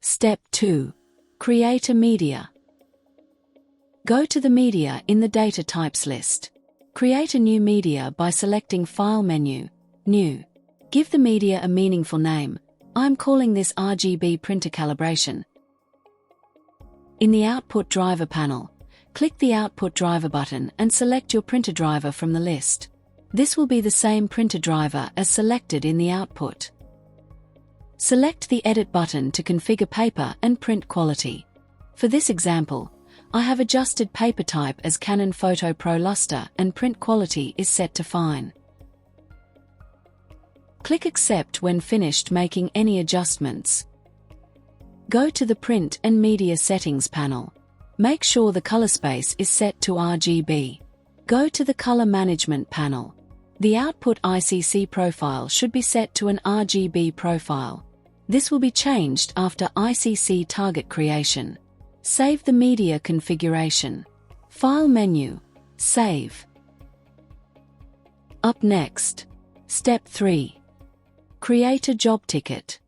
Step 2. Create a media. Go to the media in the data types list. Create a new media by selecting File menu, New. Give the media a meaningful name. I'm calling this RGB printer calibration. In the Output Driver panel, click the Output Driver button and select your printer driver from the list. This will be the same printer driver as selected in the output. Select the Edit button to configure paper and print quality. For this example, I have adjusted paper type as Canon Photo Pro Luster and print quality is set to Fine. Click Accept when finished making any adjustments. Go to the Print and Media Settings panel. Make sure the color space is set to RGB. Go to the Color Management panel. The output ICC profile should be set to an RGB profile. This will be changed after ICC target creation. Save the media configuration. File menu. Save. Up next. Step 3. Create a job ticket.